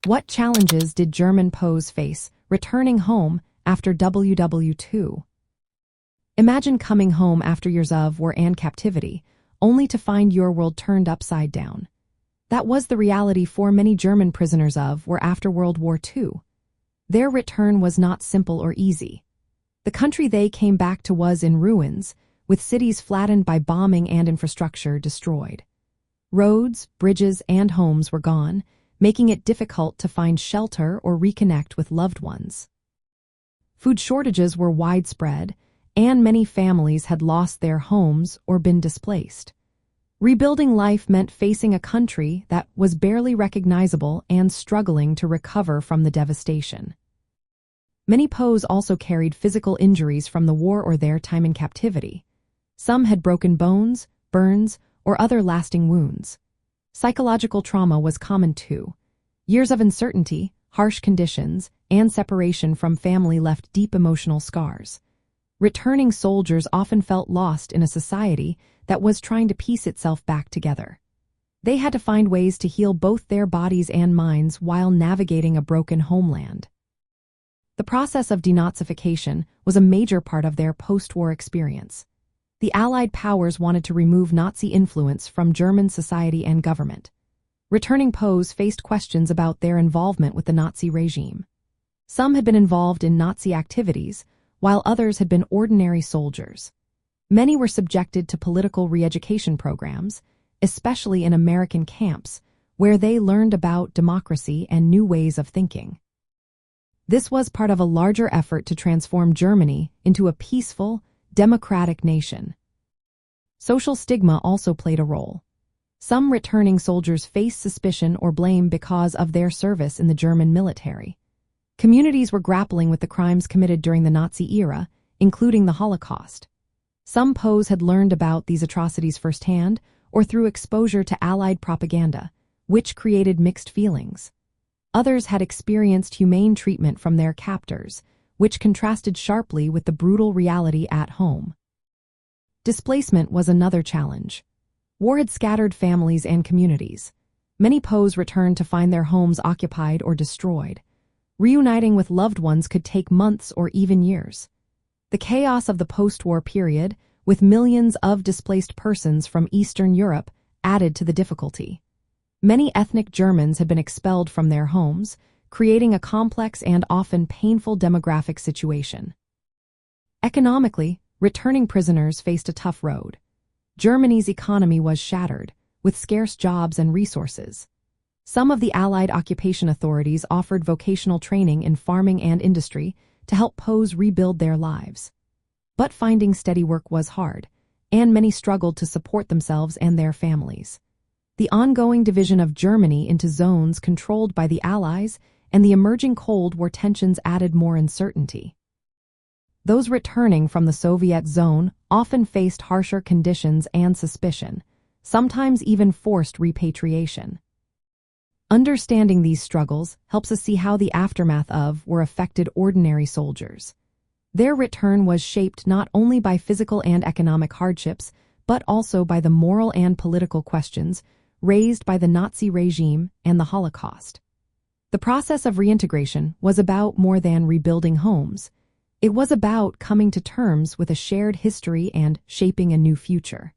What challenges did German POWs face returning home after WW2? Imagine coming home after years of war and captivity, only to find your world turned upside down. That was the reality for many German prisoners of war after World War II. Their return was not simple or easy. The country they came back to was in ruins, with cities flattened by bombing and infrastructure destroyed. Roads, bridges, and homes were gone, making it difficult to find shelter or reconnect with loved ones. Food shortages were widespread, and many families had lost their homes or been displaced. Rebuilding life meant facing a country that was barely recognizable and struggling to recover from the devastation. Many POWs also carried physical injuries from the war or their time in captivity. Some had broken bones, burns, or other lasting wounds. Psychological trauma was common too. Years of uncertainty, harsh conditions, and separation from family left deep emotional scars. Returning soldiers often felt lost in a society that was trying to piece itself back together. They had to find ways to heal both their bodies and minds while navigating a broken homeland. The process of denazification was a major part of their post-war experience. The Allied powers wanted to remove Nazi influence from German society and government. Returning POWs faced questions about their involvement with the Nazi regime. Some had been involved in Nazi activities, while others had been ordinary soldiers. Many were subjected to political re-education programs, especially in American camps, where they learned about democracy and new ways of thinking. This was part of a larger effort to transform Germany into a peaceful, democratic nation. Social stigma also played a role. Some returning soldiers faced suspicion or blame because of their service in the German military. Communities were grappling with the crimes committed during the Nazi era, including the Holocaust. Some POWs had learned about these atrocities firsthand or through exposure to Allied propaganda, which created mixed feelings. Others had experienced humane treatment from their captors, which contrasted sharply with the brutal reality at home. Displacement was another challenge. War had scattered families and communities. Many POWs returned to find their homes occupied or destroyed. Reuniting with loved ones could take months or even years. The chaos of the post-war period, with millions of displaced persons from Eastern Europe, added to the difficulty. Many ethnic Germans had been expelled from their homes, creating a complex and often painful demographic situation. Economically, returning prisoners faced a tough road. Germany's economy was shattered, with scarce jobs and resources. Some of the Allied occupation authorities offered vocational training in farming and industry to help POWs rebuild their lives. But finding steady work was hard, and many struggled to support themselves and their families. The ongoing division of Germany into zones controlled by the Allies and the emerging Cold War tensions added more uncertainty. Those returning from the Soviet zone often faced harsher conditions and suspicion, sometimes even forced repatriation. Understanding these struggles helps us see how the aftermath of war affected ordinary soldiers. Their return was shaped not only by physical and economic hardships, but also by the moral and political questions raised by the Nazi regime and the Holocaust. The process of reintegration was about more than rebuilding homes. It was about coming to terms with a shared history and shaping a new future.